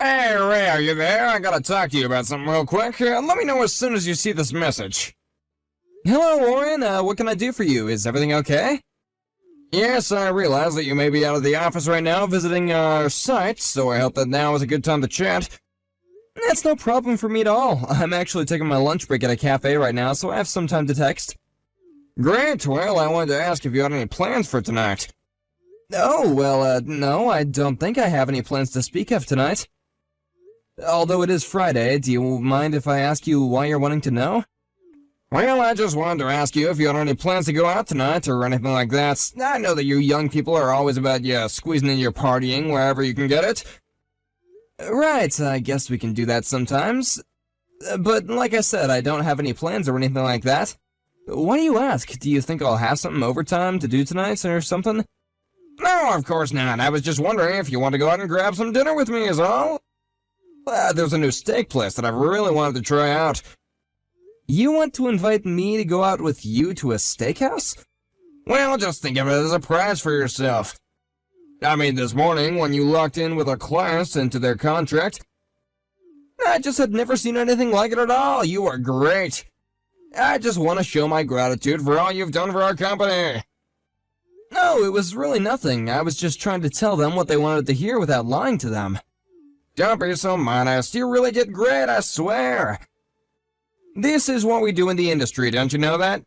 Hey, Ray, are you there? I gotta talk to you about something real quick. Let me know as soon as you see this message. Hello, Warren. What can I do for you? Is everything okay? Yes, I realize that you may be out of the office right now visiting our site, so I hope that now is a good time to chat. That's no problem for me at all. I'm actually taking my lunch break at a cafe right now, so I have some time to text. Great. Well, I wanted to ask if you had any plans for tonight. Oh, well, no, I don't think I have any plans to speak of tonight. Although it is Friday, do you mind if I ask you why you're wanting to know? Well, I just wanted to ask you if you had any plans to go out tonight or anything like that. I know that you young people are always about, squeezing in your partying wherever you can get it. Right, I guess we can do that sometimes. But like I said, I don't have any plans or anything like that. Why do you ask? Do you think I'll have something overtime to do tonight or something? No, of course not. I was just wondering if you want to go out and grab some dinner with me is all. There's a new steak place that I really wanted to try out. You want to invite me to go out with you to a steakhouse? Well, just think of it as a prize for yourself. I mean, this morning, when you locked in with a class into their contract, I just had never seen anything like it at all. You are great. I just want to show my gratitude for all you've done for our company. No, it was really nothing. I was just trying to tell them what they wanted to hear without lying to them. Don't be so modest. You really did great, I swear. This is what we do in the industry, don't you know that?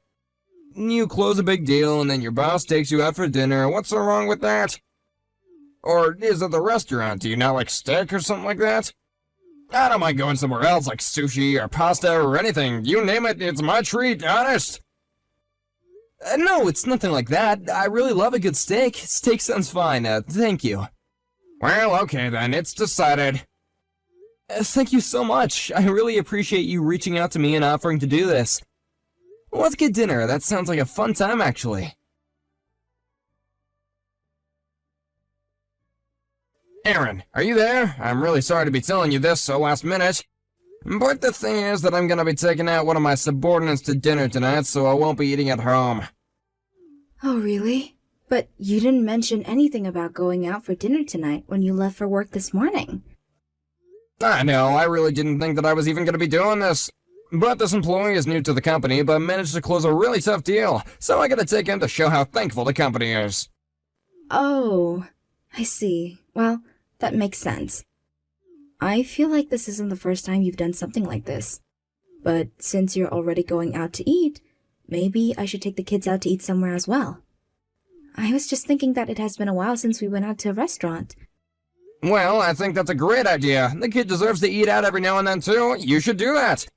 You close a big deal and then your boss takes you out for dinner. What's so wrong with that? Or is it the restaurant? Do you not like steak or something like that? I don't mind going somewhere else like sushi or pasta or anything. You name it, it's my treat, honest. No, it's nothing like that. I really love a good steak. Steak sounds fine. Thank you. Well, okay then, it's decided. Thank you so much. I really appreciate you reaching out to me and offering to do this. Let's get dinner. That sounds like a fun time, actually. Aaron, are you there? I'm really sorry to be telling you this so last minute. But the thing is that I'm gonna be taking out one of my subordinates to dinner tonight, so I won't be eating at home. Oh, really? But you didn't mention anything about going out for dinner tonight when you left for work this morning. I know, I really didn't think that I was even gonna be doing this. But this employee is new to the company, but managed to close a really tough deal, so I gotta take him to show how thankful the company is. Oh, I see. Well, that makes sense. I feel like this isn't the first time you've done something like this. But since you're already going out to eat, maybe I should take the kids out to eat somewhere as well. I was just thinking that it has been a while since we went out to a restaurant. Well, I think that's a great idea. The kid deserves to eat out every now and then too. You should do that.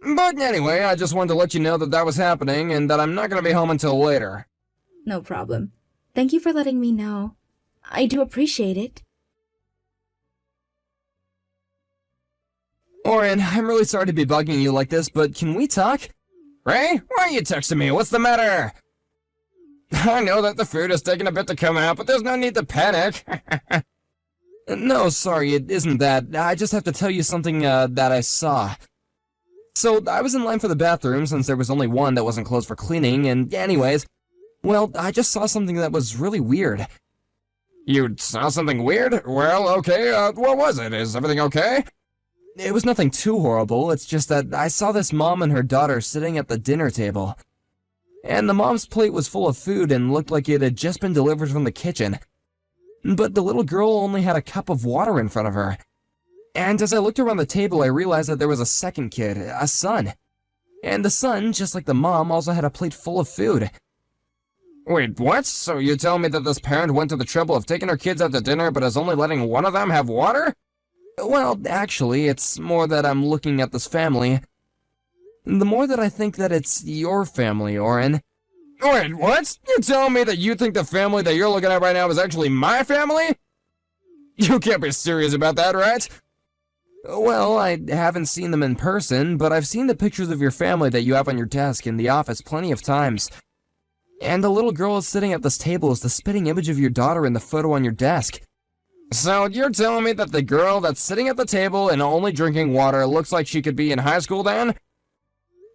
But anyway, I just wanted to let you know that that was happening and that I'm not going to be home until later. No problem. Thank you for letting me know. I do appreciate it. Oren, I'm really sorry to be bugging you like this, but can we talk? Ray, why are you texting me? What's the matter? I know that the food is taking a bit to come out, but there's no need to panic. No, sorry, it isn't that. I just have to tell you something that I saw. So, I was in line for the bathroom since there was only one that wasn't closed for cleaning, and anyways, well, I just saw something that was really weird. You saw something weird? Well, okay, what was it? Is everything okay? It was nothing too horrible, it's just that I saw this mom and her daughter sitting at the dinner table. And the mom's plate was full of food and looked like it had just been delivered from the kitchen. But the little girl only had a cup of water in front of her. And as I looked around the table, I realized that there was a second kid, a son. And the son, just like the mom, also had a plate full of food. Wait, what? So you're telling me that this parent went to the trouble of taking her kids out to dinner but is only letting one of them have water? Well, actually, it's more that I'm looking at this family. The more that I think that it's your family, Oren. Wait, what? You're telling me that you think the family that you're looking at right now is actually my family? You can't be serious about that, right? Well, I haven't seen them in person, but I've seen the pictures of your family that you have on your desk in the office plenty of times. And the little girl sitting at this table is the spitting image of your daughter in the photo on your desk. So you're telling me that the girl that's sitting at the table and only drinking water looks like she could be in high school then?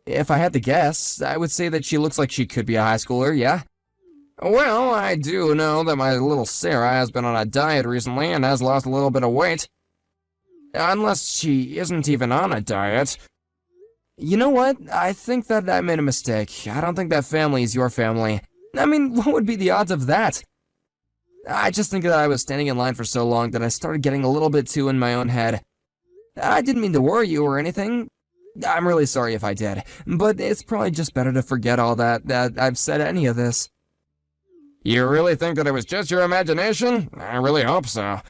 If I had to guess, I would say that she looks like she could be a high schooler, yeah? Well, I do know that my little Sarah has been on a diet recently and has lost a little bit of weight. Unless she isn't even on a diet. You know what? I think that I made a mistake. I don't think that family is your family. I mean, what would be the odds of that? I just think that I was standing in line for so long that I started getting a little bit too in my own head. I didn't mean to worry you or anything. I'm really sorry if I did, but it's probably just better to forget all that I've said any of this. You really think that it was just your imagination? I really hope so.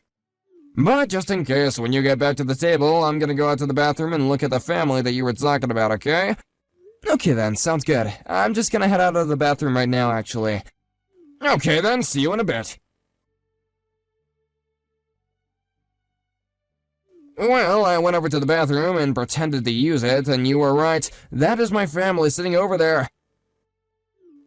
But just in case, when you get back to the table, I'm gonna go out to the bathroom and look at the family that you were talking about, okay? Okay then, sounds good. I'm just gonna head out of the bathroom right now, actually. Okay then, see you in a bit. Well, I went over to the bathroom and pretended to use it, and you were right. That is my family sitting over there.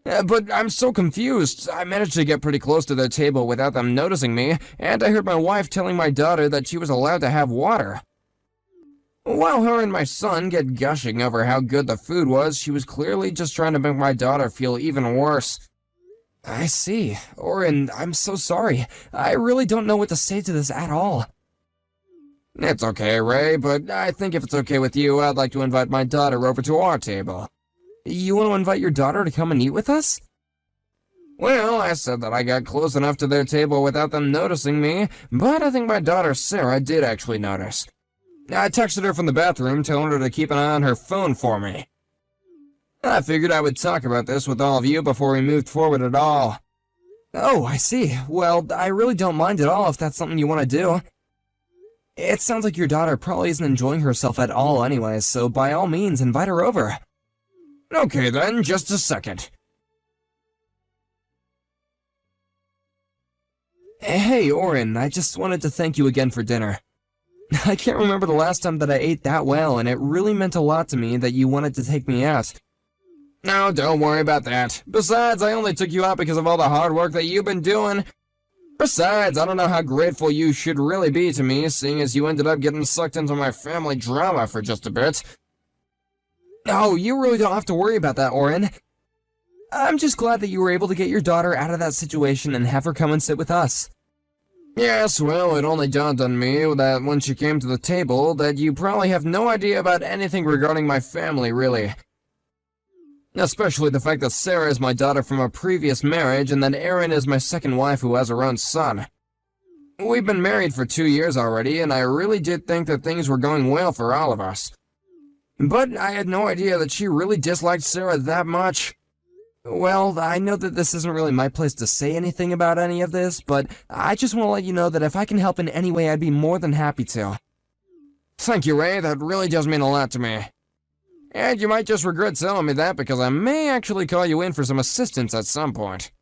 But I'm so confused. I managed to get pretty close to their table without them noticing me, and I heard my wife telling my daughter that she was allowed to have water. While her and my son get gushing over how good the food was, she was clearly just trying to make my daughter feel even worse. I see. Orin, I'm so sorry. I really don't know what to say to this at all. It's okay, Ray, but I think if it's okay with you, I'd like to invite my daughter over to our table. You want to invite your daughter to come and eat with us? Well, I said that I got close enough to their table without them noticing me, but I think my daughter Sarah did actually notice. I texted her from the bathroom, telling her to keep an eye on her phone for me. I figured I would talk about this with all of you before we moved forward at all. Oh, I see. Well, I really don't mind at all if that's something you want to do. It sounds like your daughter probably isn't enjoying herself at all anyways, so by all means, invite her over. Okay then, just a second. Hey, Orin, I just wanted to thank you again for dinner. I can't remember the last time that I ate that well, and it really meant a lot to me that you wanted to take me out. No, don't worry about that. Besides, I only took you out because of all the hard work that you've been doing. Besides, I don't know how grateful you should really be to me, seeing as you ended up getting sucked into my family drama for just a bit. Oh, you really don't have to worry about that, Orin. I'm just glad that you were able to get your daughter out of that situation and have her come and sit with us. Yes, well, it only dawned on me that when she came to the table, that you probably have no idea about anything regarding my family, really. Especially the fact that Sarah is my daughter from a previous marriage, and that Erin is my second wife who has her own son. We've been married for 2 years already, and I really did think that things were going well for all of us. But I had no idea that she really disliked Sarah that much. Well, I know that this isn't really my place to say anything about any of this, but I just want to let you know that if I can help in any way, I'd be more than happy to. Thank you, Ray, that really does mean a lot to me. And you might just regret telling me that because I may actually call you in for some assistance at some point.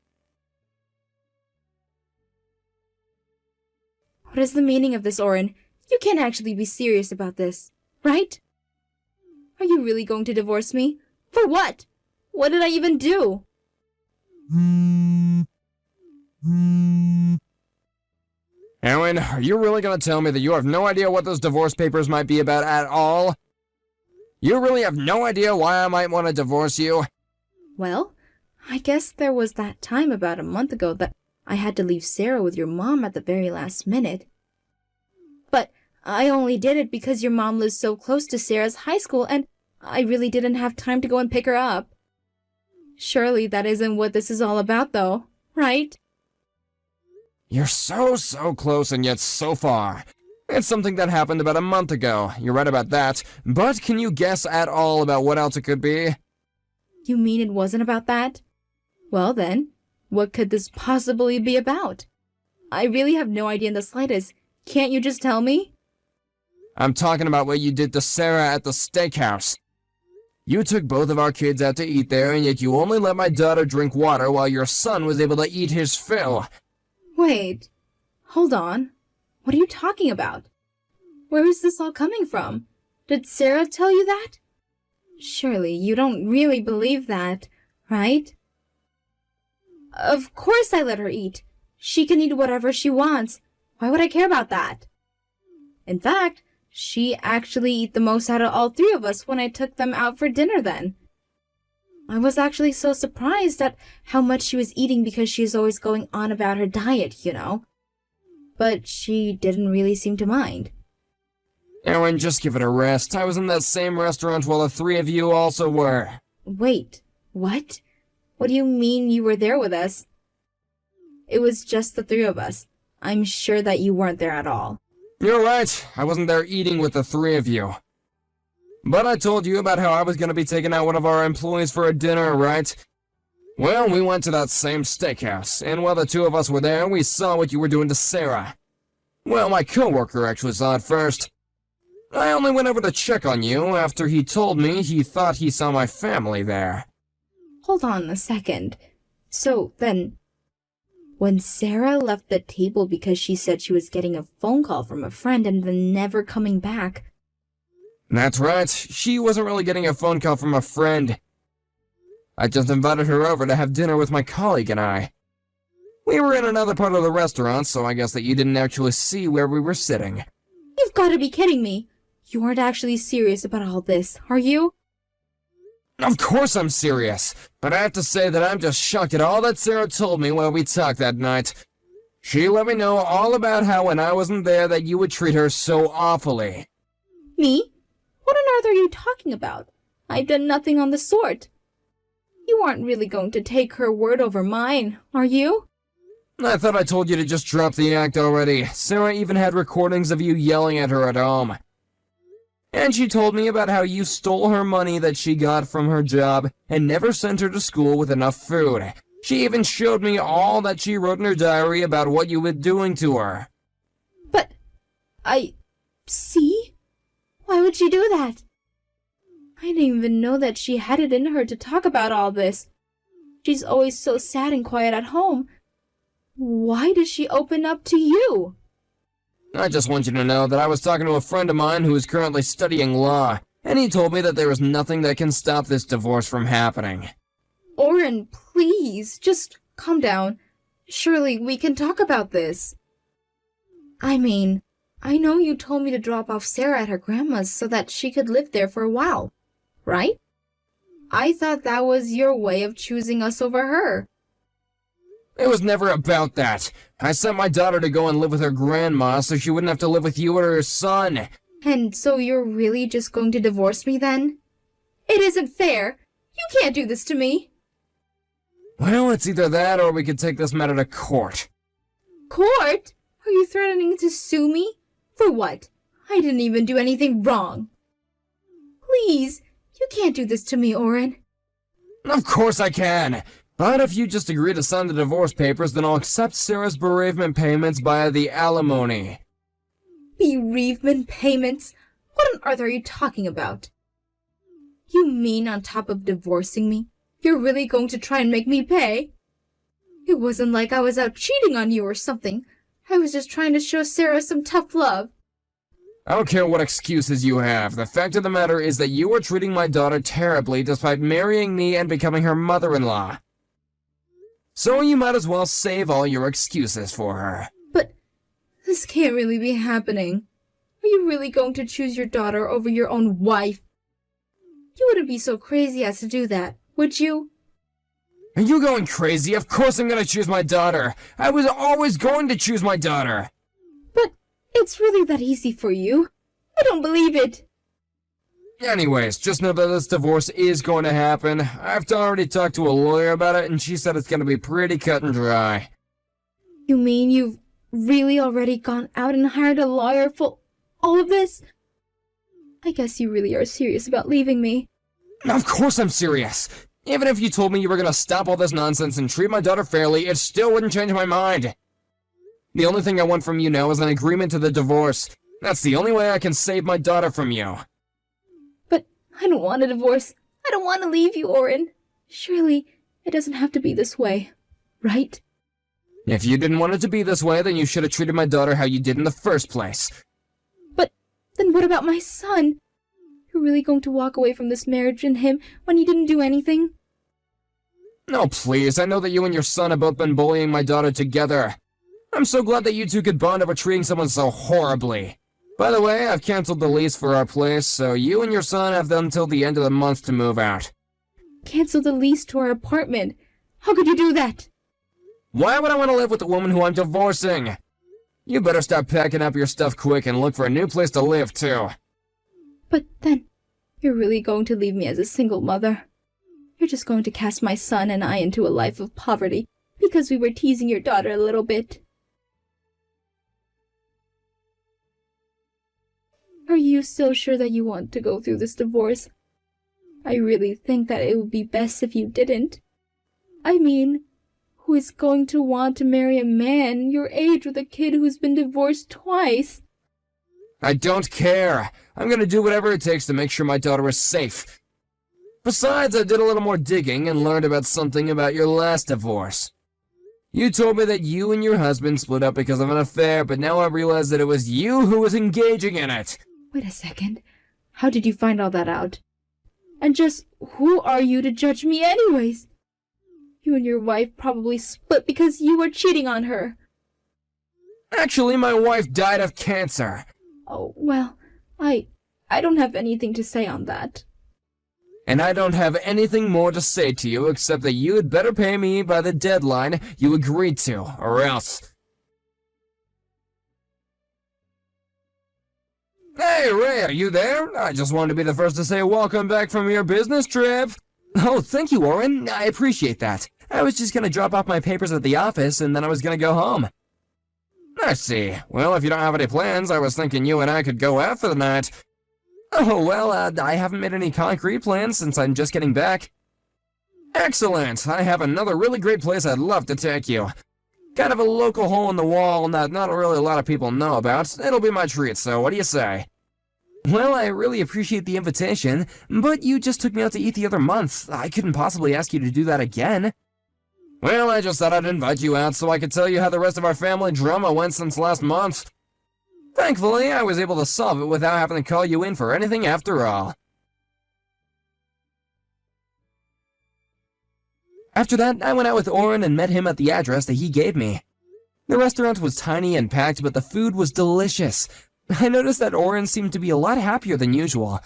What is the meaning of this, Orin? You can't actually be serious about this, right? Are you really going to divorce me? For what? What did I even do? Erin, are you really going to tell me that you have no idea what those divorce papers might be about at all? You really have no idea why I might want to divorce you? Well, I guess there was that time about a month ago that I had to leave Sarah with your mom at the very last minute. But I only did it because your mom lives so close to Sarah's high school and I really didn't have time to go and pick her up. Surely that isn't what this is all about, though, right? You're so close and yet so far. It's something that happened about a month ago. You're right about that. But can you guess at all about what else it could be? You mean it wasn't about that? Well then, what could this possibly be about? I really have no idea in the slightest. Can't you just tell me? I'm talking about what you did to Sarah at the steakhouse. You took both of our kids out to eat there, and yet you only let my daughter drink water while your son was able to eat his fill. Wait, hold on. What are you talking about? Where is this all coming from? Did Sarah tell you that? Surely you don't really believe that, right? Of course I let her eat. She can eat whatever she wants. Why would I care about that? In fact, she actually ate the most out of all three of us when I took them out for dinner then. I was actually so surprised at how much she was eating because she's always going on about her diet, you know. But she didn't really seem to mind. Aaron, just give it a rest. I was in that same restaurant while the three of you also were. Wait, what? What do you mean you were there with us? It was just the three of us. I'm sure that you weren't there at all. You're right. I wasn't there eating with the three of you. But I told you about how I was going to be taking out one of our employees for a dinner, right? Well, we went to that same steakhouse, and while the two of us were there, we saw what you were doing to Sarah. Well, my coworker actually saw it first. I only went over to check on you after he told me he thought he saw my family there. Hold on a second. So, then, when Sarah left the table because she said she was getting a phone call from a friend and then never coming back... That's right. She wasn't really getting a phone call from a friend. I just invited her over to have dinner with my colleague and I. We were in another part of the restaurant, so I guess that you didn't actually see where we were sitting. You've got to be kidding me. You aren't actually serious about all this, are you? Of course I'm serious, but I have to say that I'm just shocked at all that Sarah told me while we talked that night. She let me know all about how when I wasn't there that you would treat her so awfully. Me? What on earth are you talking about? I've done nothing on the sort. You aren't really going to take her word over mine, are you? I thought I told you to just drop the act already. Sarah even had recordings of you yelling at her at home. And she told me about how you stole her money that she got from her job and never sent her to school with enough food. She even showed me all that she wrote in her diary about what you were doing to her. But, see? Why would she do that? I didn't even know that she had it in her to talk about all this. She's always so sad and quiet at home. Why does she open up to you? I just want you to know that I was talking to a friend of mine who is currently studying law, and he told me that there is nothing that can stop this divorce from happening. Oren, please, just calm down. Surely we can talk about this. I mean, I know you told me to drop off Sarah at her grandma's so that she could live there for a while, right? I thought that was your way of choosing us over her. It was never about that. I sent my daughter to go and live with her grandma so she wouldn't have to live with you or her son. And so you're really just going to divorce me then? It isn't fair. You can't do this to me. Well, it's either that or we could take this matter to court. Court? Are you threatening to sue me? For what? I didn't even do anything wrong. Please, you can't do this to me, Oren. Of course I can. But if you just agree to sign the divorce papers, then I'll accept Sarah's bereavement payments via the alimony. Bereavement payments? What on earth are you talking about? You mean on top of divorcing me, you're really going to try and make me pay? It wasn't like I was out cheating on you or something. I was just trying to show Sarah some tough love. I don't care what excuses you have. The fact of the matter is that you are treating my daughter terribly despite marrying me and becoming her mother-in-law. So you might as well save all your excuses for her. But this can't really be happening. Are you really going to choose your daughter over your own wife? You wouldn't be so crazy as to do that, would you? Are you going crazy? Of course I'm gonna choose my daughter. I was always going to choose my daughter. But it's really that easy for you. I don't believe it. Anyways, just know that this divorce is going to happen. I've already talked to a lawyer about it, and she said it's gonna be pretty cut and dry. You mean you've really already gone out and hired a lawyer for all of this? I guess you really are serious about leaving me. Of course I'm serious. Even if you told me you were gonna stop all this nonsense and treat my daughter fairly, it still wouldn't change my mind. The only thing I want from you now is an agreement to the divorce. That's the only way I can save my daughter from you. But I don't want a divorce. I don't want to leave you, Oren. Surely it doesn't have to be this way, right? If you didn't want it to be this way, then you should have treated my daughter how you did in the first place. But then what about my son? You're really going to walk away from this marriage and him when he didn't do anything? No, please, I know that you and your son have both been bullying my daughter together. I'm so glad that you two could bond over treating someone so horribly. By the way, I've canceled the lease for our place, so you and your son have until the end of the month to move out. Cancel the lease to our apartment. How could you do that? Why would I want to live with the woman who I'm divorcing? You better start packing up your stuff quick and look for a new place to live, too. But then, you're really going to leave me as a single mother. You're just going to cast my son and I into a life of poverty because we were teasing your daughter a little bit. Are you so sure that you want to go through this divorce? I really think that it would be best if you didn't. I mean, who is going to want to marry a man your age with a kid who's been divorced twice? I don't care. I'm gonna do whatever it takes to make sure my daughter is safe. Besides, I did a little more digging and learned about something about your last divorce. You told me that you and your husband split up because of an affair, but now I realize that it was you who was engaging in it. Wait a second. How did you find all that out? And just who are you to judge me anyways? You and your wife probably split because you were cheating on her. Actually, my wife died of cancer. Oh, well, I don't have anything to say on that. And I don't have anything more to say to you except that you had better pay me by the deadline you agreed to, or else. Hey, Ray, are you there? I just wanted to be the first to say welcome back from your business trip. Oh, thank you, Orin. I appreciate that. I was just gonna drop off my papers at the office and then I was gonna go home. I see. Well, if you don't have any plans, I was thinking you and I could go out for the night. Oh, well, I haven't made any concrete plans since I'm just getting back. Excellent! I have another really great place I'd love to take you. Kind of a local hole in the wall that not really a lot of people know about. It'll be my treat, so what do you say? Well, I really appreciate the invitation, but you just took me out to eat the other month. I couldn't possibly ask you to do that again. Well, I just thought I'd invite you out so I could tell you how the rest of our family drama went since last month. Thankfully, I was able to solve it without having to call you in for anything after all. After that, I went out with Orin and met him at the address that he gave me. The restaurant was tiny and packed, but the food was delicious. I noticed that Orin seemed to be a lot happier than usual.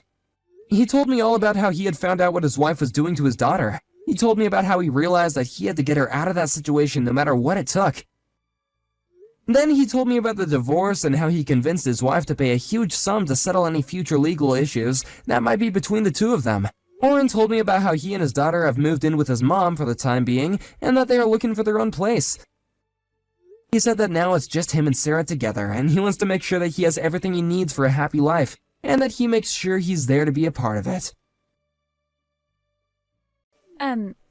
He told me all about how he had found out what his wife was doing to his daughter. He told me about how he realized that he had to get her out of that situation no matter what it took. Then he told me about the divorce and how he convinced his wife to pay a huge sum to settle any future legal issues that might be between the two of them. Orin told me about how he and his daughter have moved in with his mom for the time being and that they are looking for their own place. He said that now it's just him and Sarah together and he wants to make sure that he has everything he needs for a happy life and that he makes sure he's there to be a part of it.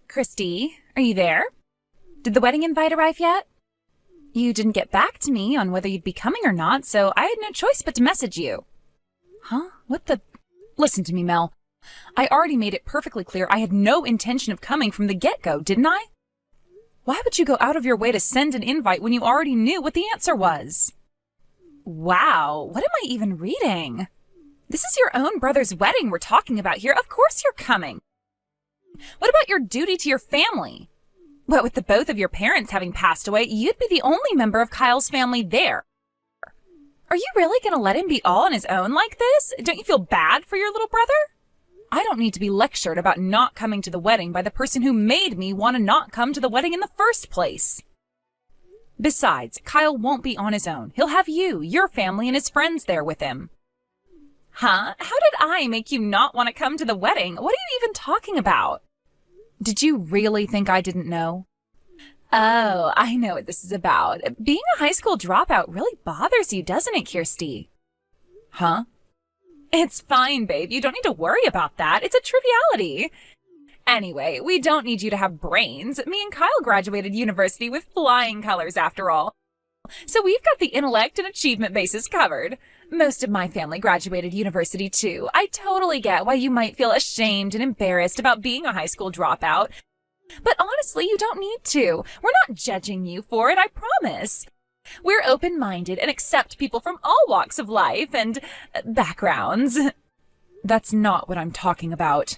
Christy, are you there? Did the wedding invite arrive yet? You didn't get back to me on whether you'd be coming or not, so I had no choice but to message you. Huh? What the... Listen to me, Mel. I already made it perfectly clear I had no intention of coming from the get-go, didn't I? Why would you go out of your way to send an invite when you already knew what the answer was? Wow, what am I even reading? This is your own brother's wedding we're talking about here. Of course you're coming. What about your duty to your family? What with the both of your parents having passed away, you'd be the only member of Kyle's family there. Are you really going to let him be all on his own like this? Don't you feel bad for your little brother? I don't need to be lectured about not coming to the wedding by the person who made me want to not come to the wedding in the first place. Besides, Kyle won't be on his own. He'll have you, your family, and his friends there with him. Huh? How did I make you not want to come to the wedding? What are you even talking about? Did you really think I didn't know? Oh, I know what this is about. Being a high school dropout really bothers you, doesn't it, Kirsty? Huh? It's fine, babe. You don't need to worry about that. It's a triviality. Anyway, we don't need you to have brains. Me and Kyle graduated university with flying colors, after all. So we've got the intellect and achievement bases covered. Most of my family graduated university, too. I totally get why you might feel ashamed and embarrassed about being a high school dropout. But honestly, you don't need to. We're not judging you for it, I promise. We're open-minded and accept people from all walks of life and backgrounds. That's not what I'm talking about.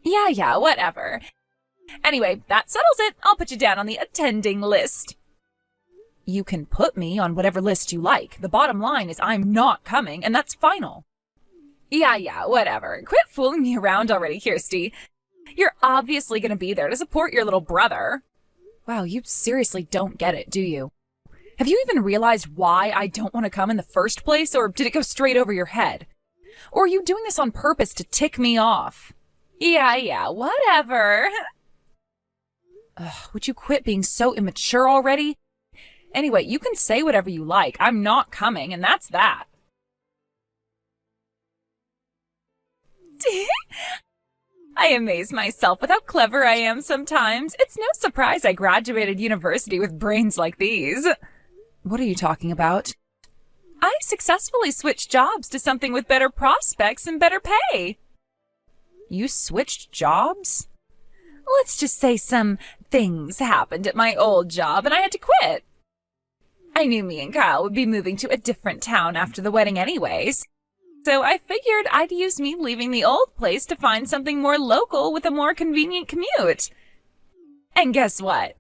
Yeah, whatever. Anyway, that settles it. I'll put you down on the attending list. You can put me on whatever list you like. The bottom line is I'm not coming, and that's final. Yeah, whatever. Quit fooling me around already, Kirsty. You're obviously going to be there to support your little brother. Wow, you seriously don't get it, do you? Have you even realized why I don't want to come in the first place, or did it go straight over your head? Or are you doing this on purpose to tick me off? Yeah, whatever. Ugh, would you quit being so immature already? Anyway, you can say whatever you like. I'm not coming, and that's that. I amaze myself with how clever I am sometimes. It's no surprise I graduated university with brains like these. What are you talking about? I successfully switched jobs to something with better prospects and better pay. You switched jobs? Let's just say some things happened at my old job and I had to quit. I knew me and Kyle would be moving to a different town after the wedding anyways. So I figured I'd use me leaving the old place to find something more local with a more convenient commute. And guess what?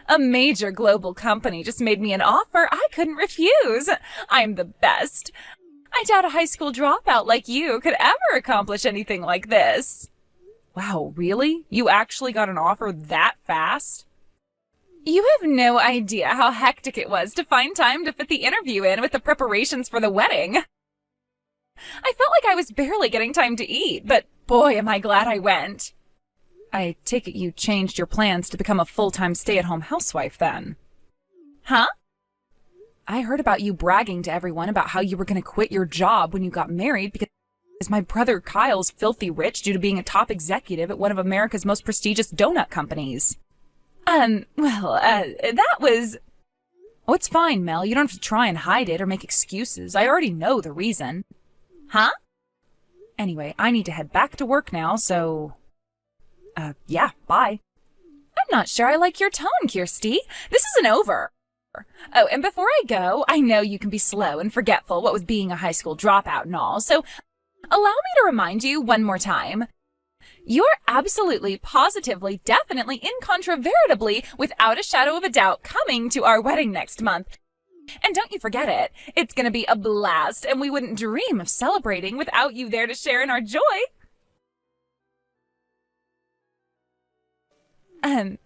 A major global company just made me an offer I couldn't refuse. I'm the best. I doubt a high school dropout like you could ever accomplish anything like this. Wow, really? You actually got an offer that fast? You have no idea how hectic it was to find time to fit the interview in with the preparations for the wedding. I felt like I was barely getting time to eat, but boy, am I glad I went. I take it you changed your plans to become a full-time stay-at-home housewife then. Huh? I heard about you bragging to everyone about how you were going to quit your job when you got married because my brother Kyle's filthy rich due to being a top executive at one of America's most prestigious donut companies. That was... Oh, it's fine, Mel. You don't have to try and hide it or make excuses. I already know the reason. Huh? Anyway, I need to head back to work now, so... yeah, bye. I'm not sure I like your tone, Kirsty. This isn't over. Oh, and before I go, I know you can be slow and forgetful what with being a high school dropout and all, so allow me to remind you one more time. You're absolutely, positively, definitely, incontrovertibly, without a shadow of a doubt, coming to our wedding next month. And don't you forget it. It's going to be a blast, and we wouldn't dream of celebrating without you there to share in our joy.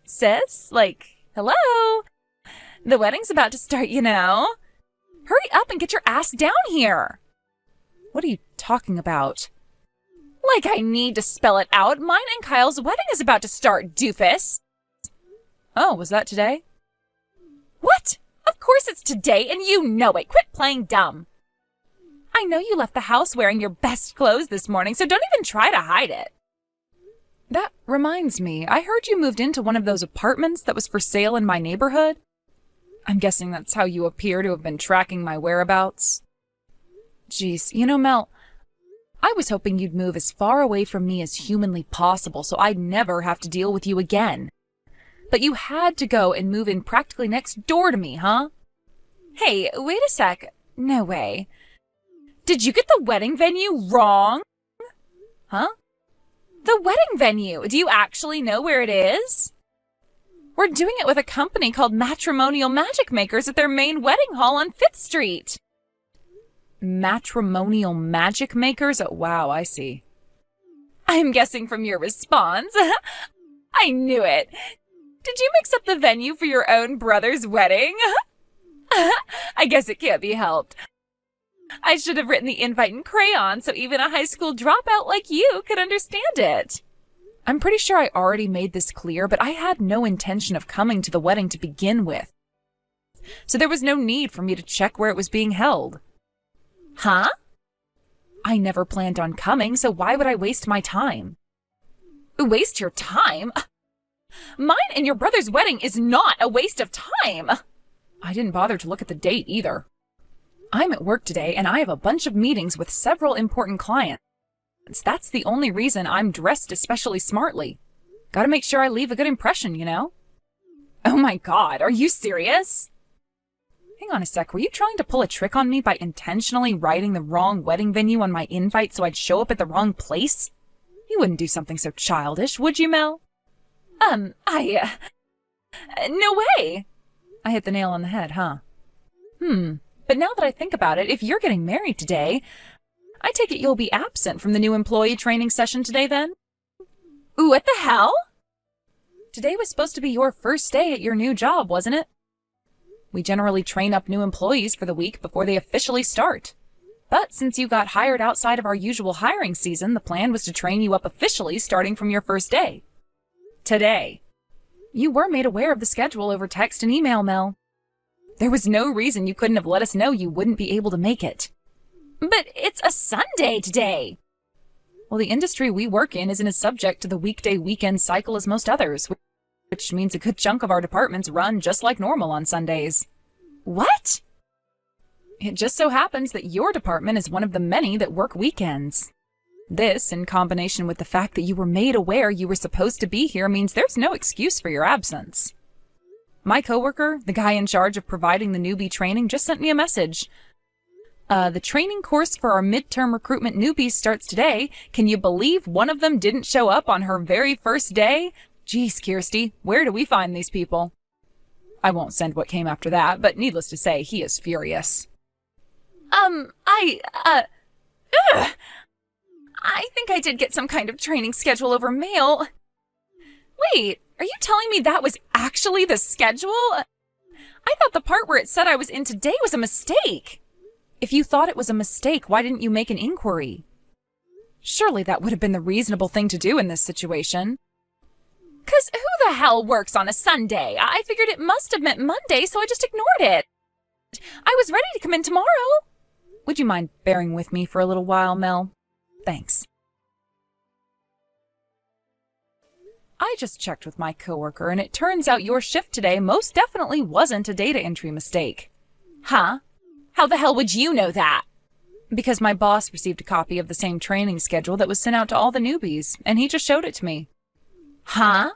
Sis? Hello? The wedding's about to start, you know. Hurry up and get your ass down here. What are you talking about? Like I need to spell it out. Mine and Kyle's wedding is about to start, doofus. Oh, was that today? What? Of course it's today, and you know it. Quit playing dumb. I know you left the house wearing your best clothes this morning, so don't even try to hide it. That reminds me, I heard you moved into one of those apartments that was for sale in my neighborhood. I'm guessing that's how you appear to have been tracking my whereabouts. Jeez, you know, Mel, I was hoping you'd move as far away from me as humanly possible so I'd never have to deal with you again. But you had to go and move in practically next door to me, huh? Hey, wait a sec. No way. Did you get the wedding venue wrong? Huh? The wedding venue. Do you actually know where it is? We're doing it with a company called Matrimonial Magic Makers at their main wedding hall on 5th Street. Matrimonial Magic Makers? Oh, wow, I see. I'm guessing from your response. I knew it. Did you mix up the venue for your own brother's wedding? I guess it can't be helped. I should have written the invite in crayon so even a high school dropout like you could understand it. I'm pretty sure I already made this clear, but I had no intention of coming to the wedding to begin with. So there was no need for me to check where it was being held. Huh? I never planned on coming, so why would I waste my time? Waste your time? Mine and your brother's wedding is not a waste of time. I didn't bother to look at the date either. I'm at work today and I have a bunch of meetings with several important clients. That's the only reason I'm dressed especially smartly. Gotta make sure I leave a good impression, you know? Oh my god, are you serious? Hang on a sec, were you trying to pull a trick on me by intentionally writing the wrong wedding venue on my invite so I'd show up at the wrong place? You wouldn't do something so childish, would you, Mel? No way! I hit the nail on the head, huh? But now that I think about it, if you're getting married today, I take it you'll be absent from the new employee training session today then? Ooh, what the hell? Today was supposed to be your first day at your new job, wasn't it? We generally train up new employees for the week before they officially start. But since you got hired outside of our usual hiring season, the plan was to train you up officially starting from your first day. Today. You were made aware of the schedule over text and email, Mel. There was no reason you couldn't have let us know you wouldn't be able to make it. But it's a Sunday today. Well, the industry we work in isn't as subject to the weekday-weekend cycle as most others, which means a good chunk of our departments run just like normal on Sundays. What? It just so happens that your department is one of the many that work weekends. This, in combination with the fact that you were made aware you were supposed to be here, means there's no excuse for your absence. My coworker, the guy in charge of providing the newbie training, just sent me a message. The training course for our midterm recruitment newbies starts today. Can you believe one of them didn't show up on her very first day? Geez, Kirsty, where do we find these people? I won't send what came after that, but needless to say, he is furious. I think I did get some kind of training schedule over mail. Wait, are you telling me that was actually the schedule? I thought the part where it said I was in today was a mistake. If you thought it was a mistake, why didn't you make an inquiry? Surely that would have been the reasonable thing to do in this situation. 'Cause who the hell works on a Sunday? I figured it must have meant Monday, so I just ignored it. I was ready to come in tomorrow. Would you mind bearing with me for a little while, Mel? Thanks. I just checked with my coworker, and it turns out your shift today most definitely wasn't a data entry mistake. Huh? How the hell would you know that? Because my boss received a copy of the same training schedule that was sent out to all the newbies, and he just showed it to me. Huh?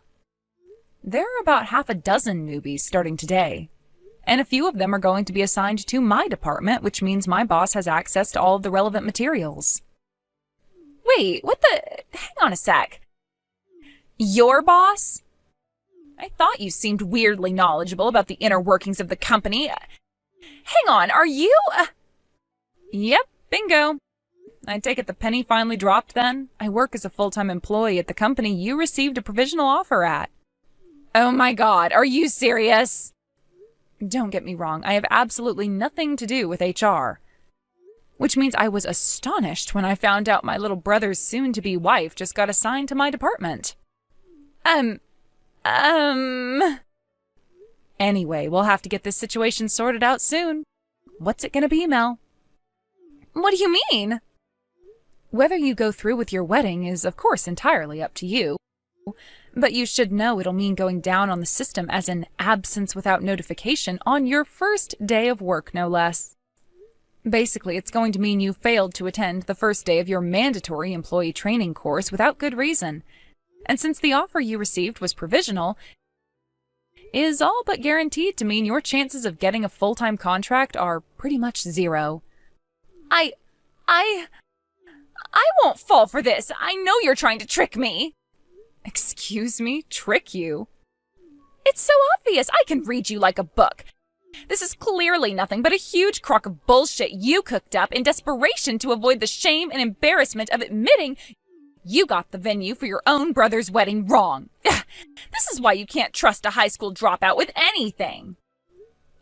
There are about half a dozen newbies starting today, and a few of them are going to be assigned to my department, which means my boss has access to all of the relevant materials. Wait, what the... Hang on a sec. Your boss? I thought you seemed weirdly knowledgeable about the inner workings of the company. Hang on, are you... Yep, bingo. I take it the penny finally dropped then? I work as a full-time employee at the company you received a provisional offer at. Oh my god, are you serious? Don't get me wrong, I have absolutely nothing to do with HR. Which means I was astonished when I found out my little brother's soon-to-be wife just got assigned to my department. Anyway, we'll have to get this situation sorted out soon. What's it gonna be, Mel? What do you mean? Whether you go through with your wedding is, of course, entirely up to you. But you should know it'll mean going down on the system as an absence without notification on your first day of work, no less. Basically, it's going to mean you failed to attend the first day of your mandatory employee training course without good reason. And since the offer you received was provisional, is all but guaranteed to mean your chances of getting a full-time contract are pretty much zero. I won't fall for this. I know you're trying to trick me. Excuse me? Trick you? It's so obvious. I can read you like a book. This is clearly nothing but a huge crock of bullshit you cooked up in desperation to avoid the shame and embarrassment of admitting you got the venue for your own brother's wedding wrong. This is why you can't trust a high school dropout with anything.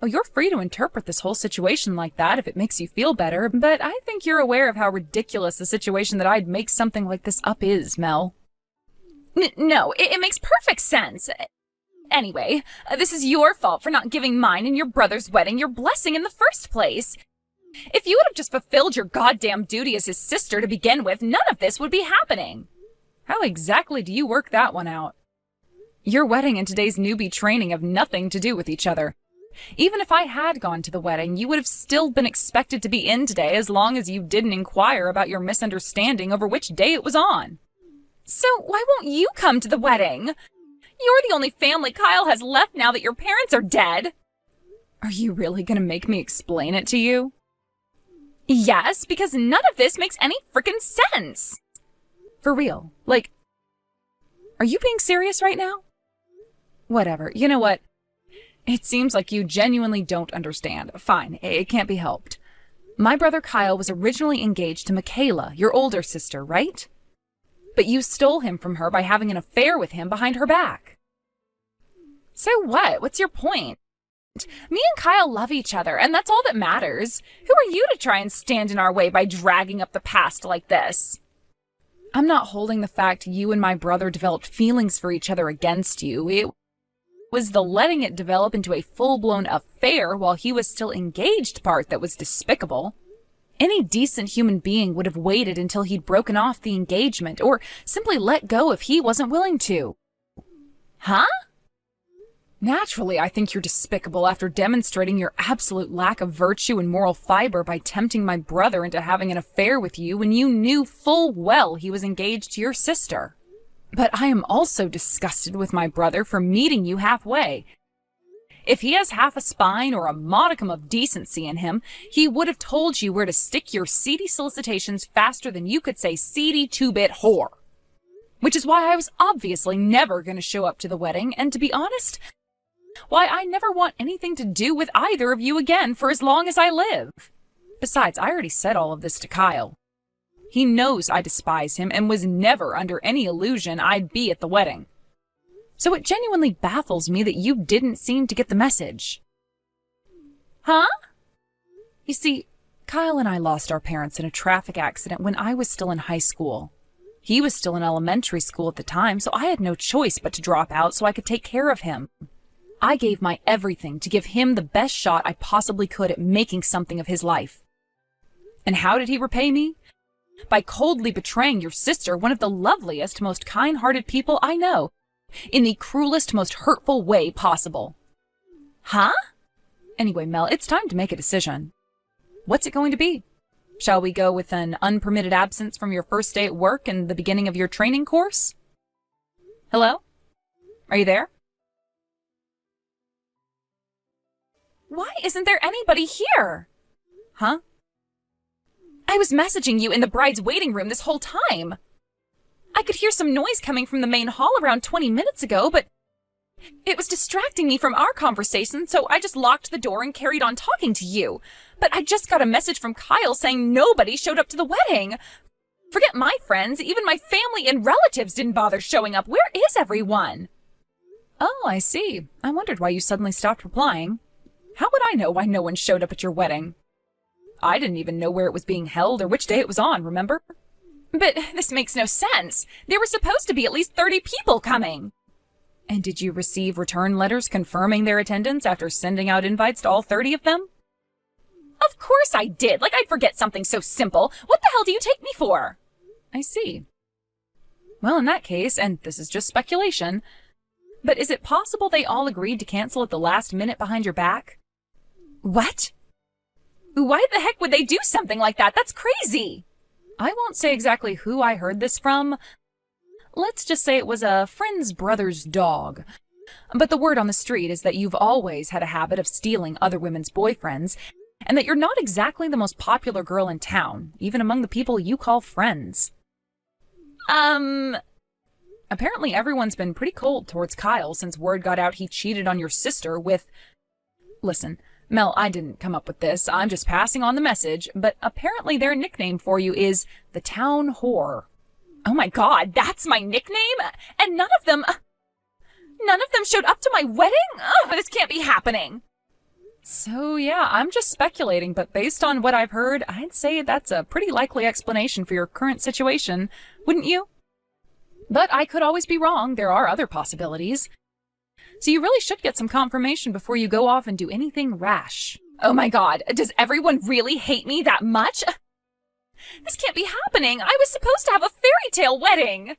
Oh, you're free to interpret this whole situation like that if it makes you feel better, but I think you're aware of how ridiculous the situation that I'd make something like this up is, Mel. No, it makes perfect sense. Anyway, this is your fault for not giving mine and your brother's wedding your blessing in the first place. If you would have just fulfilled your goddamn duty as his sister to begin with, none of this would be happening. How exactly do you work that one out? Your wedding and today's newbie training have nothing to do with each other. Even if I had gone to the wedding, you would have still been expected to be in today as long as you didn't inquire about your misunderstanding over which day it was on. So why won't you come to the wedding? You're the only family Kyle has left now that your parents are dead. Are you really gonna make me explain it to you? Yes, because none of this makes any frickin' sense. For real. Like, are you being serious right now? Whatever. You know what? It seems like you genuinely don't understand. Fine, it can't be helped. My brother Kyle was originally engaged to Michaela, your older sister, right? But you stole him from her by having an affair with him behind her back. So what? What's your point? Me and Kyle love each other, and that's all that matters. Who are you to try and stand in our way by dragging up the past like this? I'm not holding the fact you and my brother developed feelings for each other against you. It was the letting it develop into a full-blown affair while he was still engaged part that was despicable. Any decent human being would have waited until he'd broken off the engagement, or simply let go if he wasn't willing to. Huh? Naturally, I think you're despicable after demonstrating your absolute lack of virtue and moral fiber by tempting my brother into having an affair with you when you knew full well he was engaged to your sister. But I am also disgusted with my brother for meeting you halfway. If he has half a spine or a modicum of decency in him, he would have told you where to stick your seedy solicitations faster than you could say seedy two-bit whore. Which is why I was obviously never going to show up to the wedding, and to be honest, why I never want anything to do with either of you again for as long as I live. Besides, I already said all of this to Kyle. He knows I despise him and was never under any illusion I'd be at the wedding. So it genuinely baffles me that you didn't seem to get the message. Huh? You see, Kyle and I lost our parents in a traffic accident when I was still in high school. He was still in elementary school at the time, so I had no choice but to drop out so I could take care of him. I gave my everything to give him the best shot I possibly could at making something of his life. And how did he repay me? By coldly betraying your sister, one of the loveliest, most kind-hearted people I know, in the cruelest, most hurtful way possible. Huh? Anyway, Mel, it's time to make a decision. What's it going to be? Shall we go with an unpermitted absence from your first day at work and the beginning of your training course? Hello? Are you there? Why isn't there anybody here? Huh? I was messaging you in the bride's waiting room this whole time. I could hear some noise coming from the main hall around 20 minutes ago, but it was distracting me from our conversation, so I just locked the door and carried on talking to you. But I just got a message from Kyle saying nobody showed up to the wedding. Forget my friends, even my family and relatives didn't bother showing up. Where is everyone? Oh, I see. I wondered why you suddenly stopped replying. How would I know why no one showed up at your wedding? I didn't even know where it was being held or which day it was on, remember? But this makes no sense. There were supposed to be at least 30 people coming. And did you receive return letters confirming their attendance after sending out invites to all 30 of them? Of course I did. Like I'd forget something so simple. What the hell do you take me for? I see. Well, in that case, and this is just speculation, but is it possible they all agreed to cancel at the last minute behind your back? What? Why the heck would they do something like that? That's crazy. I won't say exactly who I heard this from. Let's just say it was a friend's brother's dog. But the word on the street is that you've always had a habit of stealing other women's boyfriends, and that you're not exactly the most popular girl in town, even among the people you call friends. Apparently everyone's been pretty cold towards Kyle since word got out he cheated on your sister with... Listen, Mel, I didn't come up with this. I'm just passing on the message, but apparently their nickname for you is the Town Whore. Oh my god, that's my nickname? And none of them showed up to my wedding? Oh, this can't be happening. So yeah, I'm just speculating, but based on what I've heard, I'd say that's a pretty likely explanation for your current situation, wouldn't you? But I could always be wrong. There are other possibilities. So you really should get some confirmation before you go off and do anything rash. Oh my god, does everyone really hate me that much? This can't be happening. I was supposed to have a fairy tale wedding.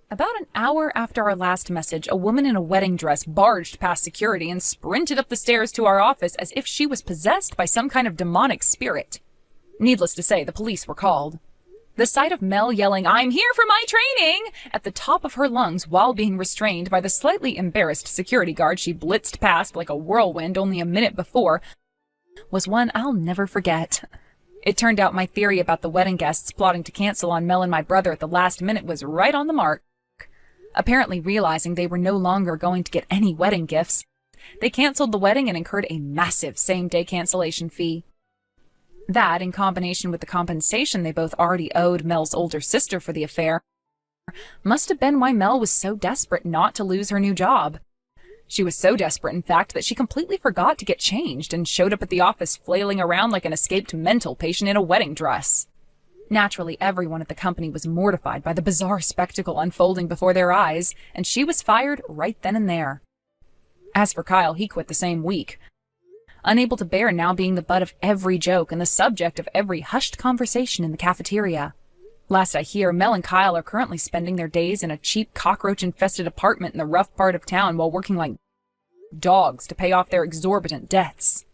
About an hour after our last message, a woman in a wedding dress barged past security and sprinted up the stairs to our office as if she was possessed by some kind of demonic spirit. Needless to say, the police were called. The sight of Mel yelling, "I'm here for my training!" at the top of her lungs while being restrained by the slightly embarrassed security guard she blitzed past like a whirlwind only a minute before was one I'll never forget. It turned out my theory about the wedding guests plotting to cancel on Mel and my brother at the last minute was right on the mark. Apparently realizing they were no longer going to get any wedding gifts, they canceled the wedding and incurred a massive same-day cancellation fee. That, in combination with the compensation they both already owed Mel's older sister for the affair, must have been why Mel was so desperate not to lose her new job. She was so desperate, in fact, that she completely forgot to get changed and showed up at the office flailing around like an escaped mental patient in a wedding dress. Naturally, everyone at the company was mortified by the bizarre spectacle unfolding before their eyes, and she was fired right then and there. As for Kyle, he quit the same week, unable to bear now being the butt of every joke and the subject of every hushed conversation in the cafeteria. Last I hear, Mel and Kyle are currently spending their days in a cheap cockroach-infested apartment in the rough part of town while working like dogs to pay off their exorbitant debts.